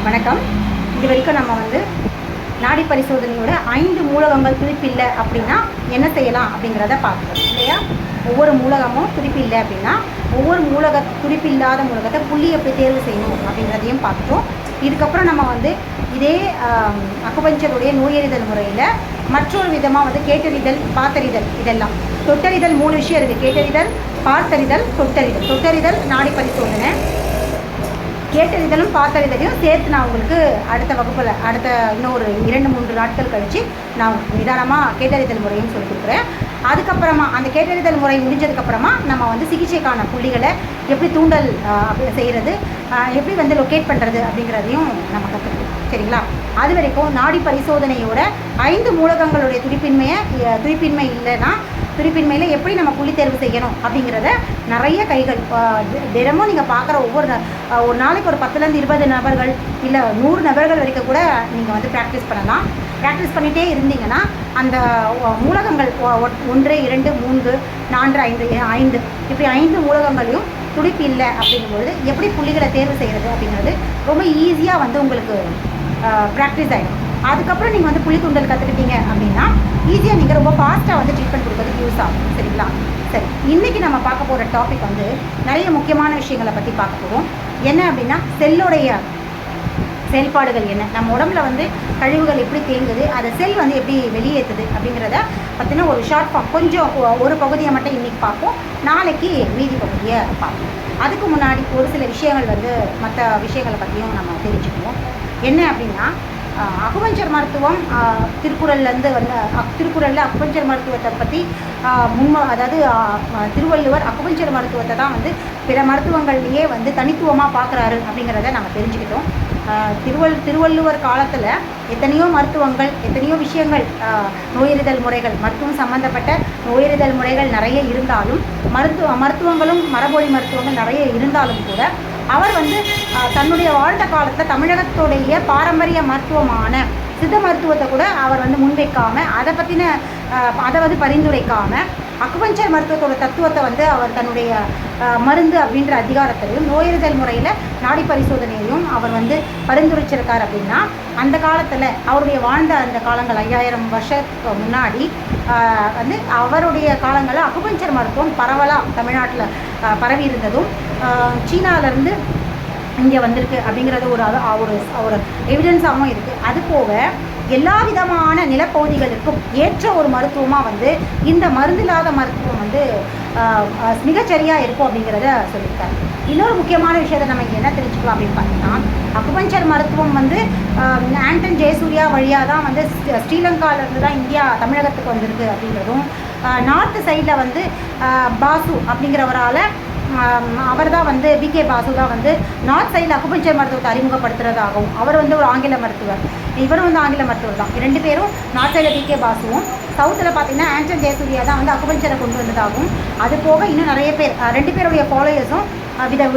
வணக்கம். இது வரைக்கும் நம்ம நாடி பரிசோதனையோட 5 மூலகங்கள் துடிப்பில்லை அப்படின்னா என்ன செய்யலாம் அப்படிங்கிறத பார்க்குறோம் இல்லையா. ஒவ்வொரு மூலகமும் துடிப்பில்லை அப்படின்னா ஒவ்வொரு துடிப்பில்லாத மூலகத்தை புள்ளி எப்படி தேர்வு செய்யணும் அப்படிங்கிறதையும் பார்த்துட்டோம். இதுக்கப்புறம் நம்ம இதே அக்குபஞ்சருடைய நோயறிதல் முறையில் மற்றொரு விதமாக கேட்டறிதல், பார்த்தறிதல், இதெல்லாம் தொட்டறிதல் 3 விஷயம் இருக்குது. கேட்டறிதல், பார்த்தறிதல், தொட்டறிதல். தொட்டறிதல் நாடி பரிசோதனை, கேட்டறிதலும் பார்த்தறிதலையும் சேர்த்து நான் உங்களுக்கு அடுத்த வகுப்பில் இன்னும் ஒரு 2-3 நாட்கள் கழித்து நான் நிதானமாக கேட்டறிதல் முறையும் சொல்லி கொடுக்குறேன். அதுக்கப்புறமா அந்த கேட்டறிதல் முறை முடிஞ்சதுக்கப்புறமா நம்ம சிகிச்சைக்கான புள்ளிகளை எப்படி தூண்டல் செய்கிறது, எப்படி லொக்கேட் பண்ணுறது அப்படிங்கிறதையும் நம்ம கற்றுக்கணும். சரிங்களா? அது வரைக்கும் நாடி பரிசோதனையோட 5 மூலகங்களுடைய துடிப்பின்மை இல்லைன்னா துடிப்பின்மையில் எப்படி நம்ம புள்ளி தேர்வு செய்யணும் அப்படிங்கிறத நிறைய கைகள் தினமும் நீங்கள் பார்க்குற ஒரு நாளைக்கு ஒரு 10-20 நபர்கள் இல்லை 100 நபர்கள் வரைக்கும் கூட நீங்கள் ப்ராக்டிஸ் பண்ணலாம். ப்ராக்டிஸ் பண்ணிகிட்டே இருந்தீங்கன்னா அந்த மூலகங்கள் 1, 2, 3, 4, 5 இப்படி 5 மூலகங்களையும் துடிப்பு இல்லை அப்படிங்கும்பொழுது எப்படி புள்ளிகளை தேர்வு செய்கிறது அப்படிங்கிறது ரொம்ப ஈஸியாக உங்களுக்கு ப்ராக்டிஸ் ஆகிடும். அதுக்கப்புறம் நீங்கள் புள்ளி தூண்டல் கற்றுக்கிட்டீங்க அப்படின்னா ஈஸியாக நீங்கள் ரொம்ப ஃபாஸ்ட்டாக ட்ரீட்மெண்ட் கொடுக்கறதுக்கு யூஸ் ஆகும். சரிங்களா? சரி, இன்றைக்கி நம்ம பார்க்க போகிற டாபிக் நிறைய முக்கியமான விஷயங்களை பற்றி பார்க்க போகிறோம். என்ன அப்படின்னா செல்லுடைய செயல்பாடுகள் என்ன, நம்ம உடம்புல கழிவுகள் எப்படி தேங்குது, அதை செல் எப்படி வெளியேற்றுது அப்படிங்கிறத பற்றின ஒரு ஷார்ட் ஃபார்ம் கொஞ்சம் ஒரு பகுதியை மட்டும் இன்றைக்கி பார்ப்போம், நாளைக்கு மீதி பகுதியை பார்ப்போம். அதுக்கு முன்னாடி ஒரு சில விஷயங்கள் மற்ற விஷயங்களை பற்றியும் நம்ம தெரிஞ்சுக்குவோம். என்ன அப்படின்னா அக்குபஞ்சர் மருத்துவம் திருக்குறளில் அக்குபஞ்சர் மருத்துவத்தை பற்றி அதாவது திருவள்ளுவர் அக்குபஞ்சர் மருத்துவத்தை தான் பிற மருத்துவங்கள்லேயே தனித்துவமாக பார்க்குறாரு அப்படிங்கிறத நம்ம தெரிஞ்சுக்கிட்டோம். திருவள்ளுவர் காலத்தில் எத்தனையோ மருத்துவங்கள், எத்தனையோ விஷயங்கள், நோயறிதல் முறைகள், மருத்துவம் சம்மந்தப்பட்ட நோயறிதல் முறைகள் நிறைய இருந்தாலும் மருத்துவங்களும் மரபொழி மருத்துவங்கள் நிறைய இருந்தாலும் கூட அவர் தன்னுடைய வாழ்ந்த காலத்தில் தமிழகத்துடைய பாரம்பரிய மருத்துவமான சித்த மருத்துவத்தை கூட அவர் முன்வைக்காமல் அதை பரிந்துரைக்காமல் அக்குபஞ்சர் மருத்துவத்தோட தத்துவத்தை அவர் தன்னுடைய மருந்து அப்படின்ற அதிகாரத்திலையும் நோயறிதல் முறையில் நாடி பரிசோதனையையும் அவர் பரிந்துரைச்சிருக்கார். அப்படின்னா அந்த காலத்தில் அவருடைய வாழ்ந்த அந்த காலங்கள் 5000 வருஷத்துக்கு முன்னாடி அவருடைய காலங்களில் அக்குபஞ்சர் மருத்துவம் பரவலாக தமிழ்நாட்டில் பரவி இருந்ததும் சீனாவிலேருந்து இங்கே வந்திருக்கு அப்படிங்கிறது ஒரு எவிடன்ஸாகவும் இருக்குது. அது போக எல்லா விதமான நிலப்பகுதிகளுக்கும் ஏற்ற ஒரு மருத்துவமாக இந்த மருந்தில்லாத மருத்துவம் மிகச்சரியாக இருக்கும் அப்படிங்கிறத சொல்லியிருக்காரு. இன்னொரு முக்கியமான விஷயத்தை நம்ம இங்கே என்ன தெரிஞ்சுக்கலாம் அப்படின்னு பார்த்தீங்கன்னா அக்குபஞ்சர் மருத்துவம் ஆண்டன் ஜெயசூர்யா வழியாக தான் ஸ்ரீலங்காவிலேருந்து தான் இந்தியா தமிழகத்துக்கு வந்திருக்கு அப்படிங்கிறதும், நார்த்து சைடில் பாசு அப்படிங்கிறவரால் அவர் தான் பிகே பாசு தான் நார்த் சைடில் அக்குபஞ்சர் மருத்துவத்தை அறிமுகப்படுத்துகிறதாகவும், அவர் ஒரு ஆங்கில மருத்துவர், இவரும் ஆங்கில மருத்துவர் தான். 2 பேரும் நார்த் சைடில் பிகே பாசுவும், சவுத்தில் பார்த்தீங்கன்னா ஆண்டன் ஜெயசூர்யா தான் அக்குபஞ்சரை கொண்டு வந்ததாகவும், அது போக இன்னும் நிறைய பேர் 2 பேருடைய ஃபாலோயர்ஸும்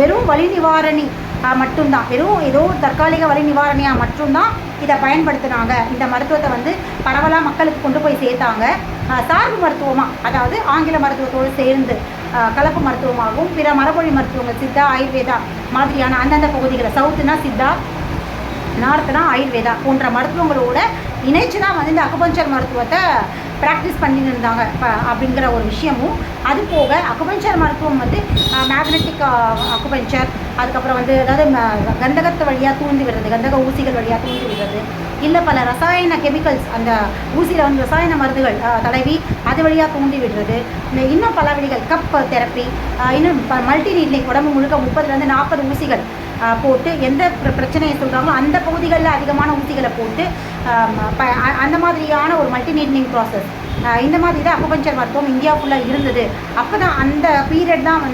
வெறும் வலி நிவாரணி மட்டும்தான், வெறும் ஏதோ தற்காலிக வலி நிவாரணியாக மட்டும்தான் இதை பயன்படுத்தினாங்க. இந்த மருத்துவத்தை பரவலாக மக்களுக்கு கொண்டு போய் சேர்த்தாங்க. சார்பு மருத்துவமாக, அதாவது ஆங்கில மருத்துவத்தோடு சேர்ந்து கலப்பு மருத்துவமாகவும் பிற மரபொழி மருத்துவங்கள் சித்தா, ஆயுர்வேதா மாதிரியான அந்தந்த பகுதிகளை, சவுத்துனா சித்தா, நார்த்துனா ஆயுர்வேதா போன்ற மருத்துவங்களோட இணைச்சு தான் இந்த அக்குபஞ்சர் மருத்துவத்தை ப்ராக்டிஸ் பண்ணிட்டு இருந்தாங்க அப்படிங்கிற ஒரு விஷயமும், அது போக அக்குபஞ்சர் மருத்துவம் மேக்னெட்டிக் அக்குபஞ்சர், அதுக்கப்புறம் அதாவது கந்தகத்து வழியாக தூண்டி விடுறது, கந்தக ஊசிகள் வழியாக தூண்டி விடுறது, இல்லை பல ரசாயன கெமிக்கல்ஸ் அந்த ஊசியில் ரசாயன மருந்துகள் தடவி அது வழியாக தூண்டி விடுறது, இன்னும் பல வழிகள், கப் தெரப்பி, இன்னும் மல்டி நீட்லிங், உடம்பு முழுக்க 30-40 ஊசிகள் போட்டு எந்த பிரச்சனையை சொல்கிறாங்களோ அந்த பகுதிகளில் அதிகமான ஊசிகளை போட்டு அந்த மாதிரியான ஒரு மல்டி நீட்லிங் ப்ராசஸ், இந்த மாதிரி தான் அக்குபஞ்சர் மருத்துவம் இந்தியாவுக்குள்ளே இருந்தது. அப்போ தான் அந்த பீரியட் தான்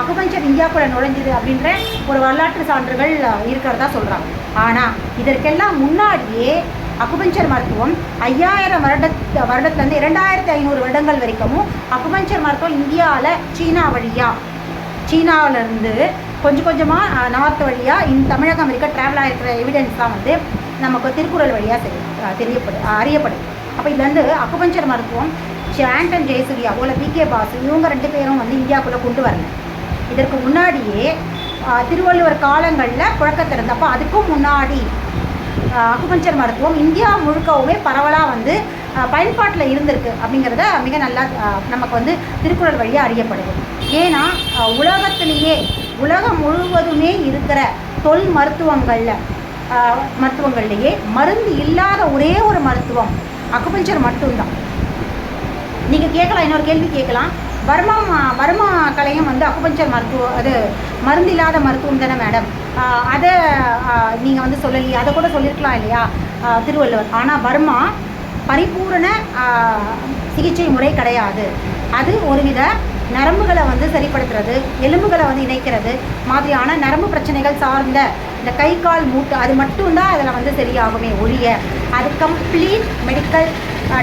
அக்குபஞ்சர் இந்தியாவுக்குள்ளே நுழைஞ்சிது அப்படின்ற ஒரு வரலாற்று சான்றுகள் இருக்கிறதா சொல்கிறாங்க. ஆனால் இதற்கெல்லாம் முன்னாடியே அக்குபஞ்சர் மருத்துவம் 5000 வருடத்துலேருந்து 2500 வருடங்கள் வரைக்கும் அக்குபஞ்சர் மருத்துவம் இந்தியாவில் சீனாவிலேருந்து கொஞ்சம் கொஞ்சமாக நார்த் வழியாக தமிழகம் வரைக்கும் ட்ராவல் ஆகிருக்கிற எவிடன்ஸ் தான் நமக்கு திருக்குறள் வழியாக அறியப்படுது. அப்போ இதுலேருந்து அக்குபஞ்சர் மருத்துவம் ஆண்டன் ஜெயசூர்யா போல பிகே பாசு இவங்க 2 பேரும் இந்தியாவுக்குள்ளே கொண்டு வரல. இதற்கு முன்னாடியே திருவள்ளுவர் காலங்களில் புழக்கத்தில் இருந்தப்போ அதுக்கும் முன்னாடி அக்குபஞ்சர் மருத்துவம் இந்தியா முழுக்கவுமே பரவலாக வந்து பயன்பாட்டில் இருந்திருக்கு அப்படிங்கிறத மிக நல்லா நமக்கு வந்து திருக்குறள் வழியாக அறியப்படுது. ஏன்னா உலகம் முழுவதுமே இருக்கிற தொல் மருத்துவங்கள்லேயே மருந்து இல்லாத ஒரே ஒரு மருத்துவம் அக்குபஞ்சர் மட்டும்தான். நீங்கள் கேட்கலாம், இன்னொரு கேள்வி கேட்கலாம், வர்மா கலையும் வந்து அக்குபஞ்சர் மருத்துவம், அது மருந்து இல்லாத மருத்துவம் தானே மேடம், அதை நீங்கள் வந்து சொல்லலையே, அதை கூட சொல்லியிருக்கலாம் இல்லையா திருவள்ளுவர். ஆனால் வர்மா பரிபூரண சிகிச்சை முறை கிடையாது. அது ஒருவித நரம்புகளை வந்து சரிப்படுத்துறது, எலும்புகளை வந்து இணைக்கிறது மாதிரியான நரம்பு பிரச்சனைகள் சார்ந்த இந்த கை கால் மூட்டு அது மட்டும்தான் அதில் வந்து சரியாகுமே ஒழிய அது கம்ப்ளீட் மெடிக்கல்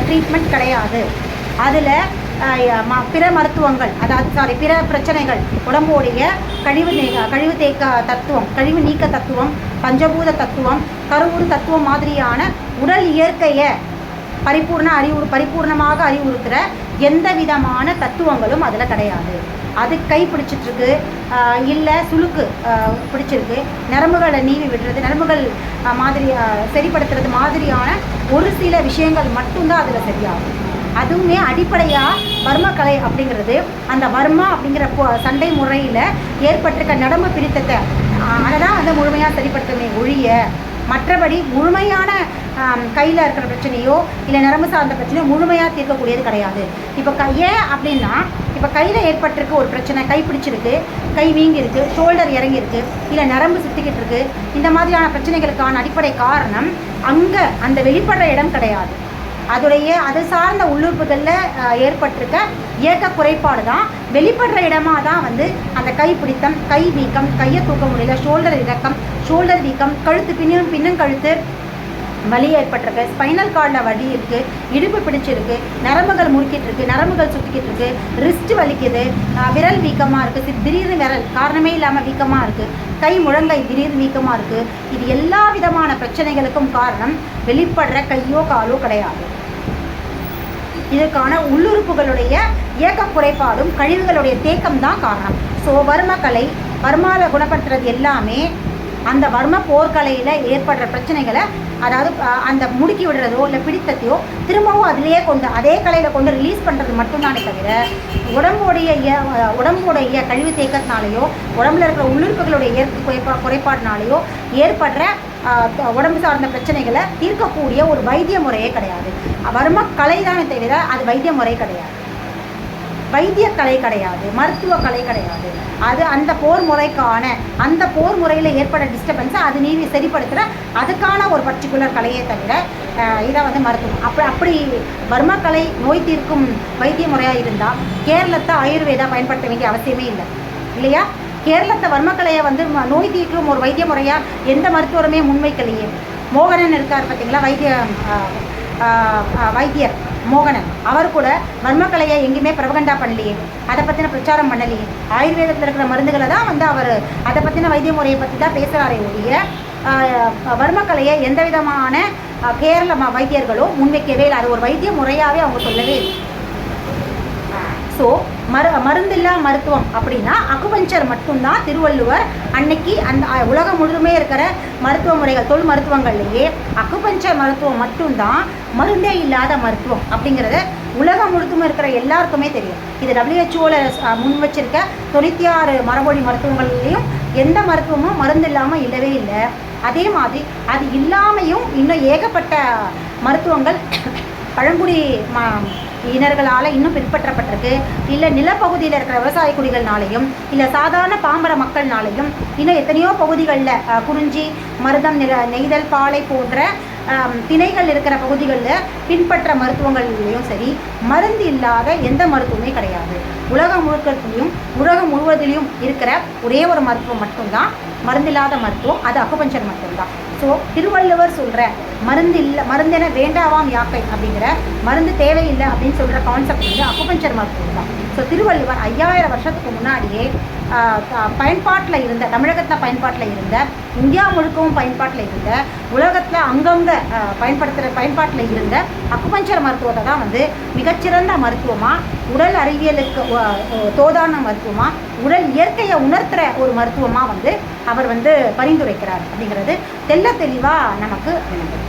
ட்ரீட்மெண்ட் கிடையாது. அதில் பிற மருத்துவங்கள், அதாவது பிற பிரச்சனைகள், உடம்போடைய கழிவு தேக்க தத்துவம், கழிவு நீக்க தத்துவம், பஞ்சபூத தத்துவம், கருவுறு தத்துவம் மாதிரியான உடல் இயற்கையை பரிபூர்ணமாக அறிவுறுத்துகிற எந்த விதமான தத்துவங்களும் அதில் கிடையாது. அது கை பிடிச்சிட்ருக்கு, இல்லை சுளுக்கு பிடிச்சிருக்கு, நரம்புகளை நீவி விடுறது, நரம்புகள் மாதிரி சரிப்படுத்துறது மாதிரியான ஒரு சில விஷயங்கள் மட்டும்தான் அதில் சரியாகும். அதுவுமே அடிப்படையாக வர்மக்கலை அப்படிங்கிறது அந்த வர்மா அப்படிங்கிற சண்டை முறையில் ஏற்பட்டிருக்க நரம்பு பிடித்தத்தை அதை தான் வந்து முழுமையாக சரிப்படுத்தவே ஒழிய மற்றபடி முழுமையான கையில் இருக்கிற பிரச்சனையோ இல்லை நரம்பு சார்ந்த பிரச்சனையோ முழுமையாக தீர்க்கக்கூடியது கிடையாது. இப்போ ஏன் அப்படின்னா, இப்போ கையில் ஏற்பட்டிருக்கு ஒரு பிரச்சனை, கை பிடிச்சிருக்கு, கை வீங்கிருக்கு, ஷோல்டர் இறங்கியிருக்கு, இல்லை நரம்பு சுற்றிக்கிட்டு இருக்கு, இந்த மாதிரியான பிரச்சனைகளுக்கான அடிப்படை காரணம் அங்கே அந்த வெளிப்படுற இடம் கிடையாது. அது சார்ந்த உள்ளுறுப்புகளில் ஏற்பட்டிருக்க இயக்க குறைபாடு தான் வெளிப்படுற இடமாக தான் வந்து அந்த கை பிடித்தம், கை வீக்கம், கையை தூக்க முடியல, ஷோல்டர் இறக்கம், ஷோல்டர் வீக்கம், கழுத்து பின்னும் கழுத்து வலி ஏற்பட்டிருக்கு, ஸ்பைனல் கார்டில் வலி இருக்குது, இடுப்பு பிடிச்சிருக்கு, நரம்புகள் முறுக்கிட்டு இருக்கு, நரம்புகள் சுற்றிக்கிட்டு இருக்கு, ரிஸ்ட் வலிக்குது, விரல் வீக்கமாக இருக்குது, திடீர்னு விரல் காரணமே இல்லாமல் வீக்கமாக இருக்குது, கை முழங்கை திடீர்னு வீக்கமாக இருக்குது. இது எல்லா விதமான பிரச்சனைகளுக்கும் காரணம் வெளிப்படுற கையோ காலோ கிடையாது. இதற்கான உள்ளுறுப்புகளுடைய இயக்க குறைபாடும் கழிவுகளுடைய தேக்கம் தான் காரணம். ஸோ வர்மாவில் குணப்படுத்துறது எல்லாமே அந்த வர்ம போர்க்கலையில் ஏற்படுற பிரச்சனைகளை, அதாவது அந்த முடுக்கி விடுறதோ இல்லை பிடித்தத்தையோ திரும்பவும் அதே கலையில் கொண்டு ரிலீஸ் பண்ணுறது மட்டும்தானே தவிர உடம்புடைய கழிவு தேக்கத்தினாலேயோ உடம்புல இருக்கிற உள்ளுறுப்புகளுடைய இயற்கை குறைபாடுனாலேயோ ஏற்படுற உடம்பு சார்ந்த பிரச்சனைகளை தீர்க்கக்கூடிய ஒரு வைத்திய முறையே கிடையாது. வர்ம கலை தானே தவிர அது வைத்திய முறை கிடையாது, வைத்தியக்கலை கிடையாது, மருத்துவ கலை கிடையாது. அது அந்த போர் முறையில் ஏற்பட டிஸ்டர்பன்ஸை அது நீவி சரிப்படுத்துகிற அதுக்கான ஒரு பர்டிகுலர் கலையை தவிர இதை வந்து மருத்துவம் அப்படி வர்மக்கலை நோய் தீர்க்கும் வைத்திய முறையாக இருந்தால் கேரளத்தை ஆயுர்வேதா பயன்படுத்த வேண்டிய அவசியமே இல்லை இல்லையா? கேரளத்தை வர்மக்கலையை வந்து நோய் தீர்க்கும் ஒரு வைத்திய முறையாக எந்த மருத்துவருமே முன்வைக்கலையே. மோகனன் இருக்கார் பார்த்தீங்களா, வைத்தியர் மோகனன், அவர் கூட வர்மக்கலையை எங்கேயுமே பிரபகண்டா பண்ணலையே, அதை பற்றின பிரச்சாரம் பண்ணலையே. ஆயுர்வேதத்தில் இருக்கிற மருந்துகளை தான் வந்து அவர் அதை பற்றின வைத்திய முறையை பற்றி தான் பேசுகிறாரே ஒழிய வர்மக்கலையை எந்த விதமான கேரள வைத்தியர்களும் முன்வைக்கவே இல்லை. அது ஒரு வைத்திய முறையாகவே அவங்க சொல்லவே இல்லை. ஸோ மருந்தில்லா மருத்துவம் அப்படின்னா அக்குபஞ்சர் மட்டும்தான் திருவள்ளுவர் அன்னைக்கு அந்த உலகம் முழுதுமே இருக்கிற மருத்துவ முறைகள் தொல் மருத்துவங்கள்லேயே அக்குபஞ்சர் மருத்துவம் மட்டும்தான் மருந்தே இல்லாத மருத்துவம் அப்படிங்கிறத உலகம் முழுதுமே இருக்கிற எல்லாருக்குமே தெரியும். இது WHO முன் வச்சிருக்க 96 மரபொழி மருத்துவங்கள்லேயும் எந்த மருத்துவமும் மருந்து இல்லாமல் இல்லவே இல்லை. அதே மாதிரி அது இல்லாமையும் இன்னும் ஏகப்பட்ட மருத்துவங்கள் பழங்குடி இனர்களால் இன்னும் பின்பற்றப்பட்டிருக்கு, இல்லை நிலப்பகுதியில் இருக்கிற விவசாய குடிகள்னாலையும் இல்லை சாதாரண பாமர மக்கள்னாலையும் இன்னும் எத்தனையோ பகுதிகளில் குறிஞ்சி, மருதம், நெய்தல், பாலை போன்ற திணைகள் இருக்கிற பகுதிகளில் பின்பற்ற மருத்துவங்கள்லேயும் சரி மருந்து இல்லாத எந்த மருத்துவமே கிடையாது. உலகம் முழுவதிலையும் இருக்கிற ஒரே ஒரு மருத்துவம் மட்டும்தான் மருந்தில்லாத மருத்துவம், அது அக்குபஞ்சர் மட்டும்தான். ஸோ திருவள்ளுவர் சொல்கிற மருந்தென வேண்டாவாம் யாக்கை அப்படிங்கிற மருந்து தேவையில்லை அப்படின்னு சொல்கிற கான்செப்ட் வந்து அக்குபஞ்சர் மருத்துவம் தான். ஸோ திருவள்ளுவர் 5000 வருஷத்துக்கு முன்னாடியே பயன்பாட்டில் இருந்த, தமிழகத்தில் பயன்பாட்டில் இருந்த, இந்தியா முழுக்கவும் பயன்பாட்டில் இருந்த, உலகத்தில் அங்கங்கே பயன்பாட்டில் இருந்த அக்குபஞ்சர் மருத்துவத்தை தான் வந்து மிகச்சிறந்த மருத்துவமாக, உடல் அறிவியலுக்கு தோதான மருத்துவமாக, உடல் இயற்கையை உணர்த்துகிற ஒரு மருத்துவமாக வந்து அவர் வந்து பரிந்துரைக்கிறார் அப்படிங்கிறது தெளிவாக நமக்கு விளங்குது.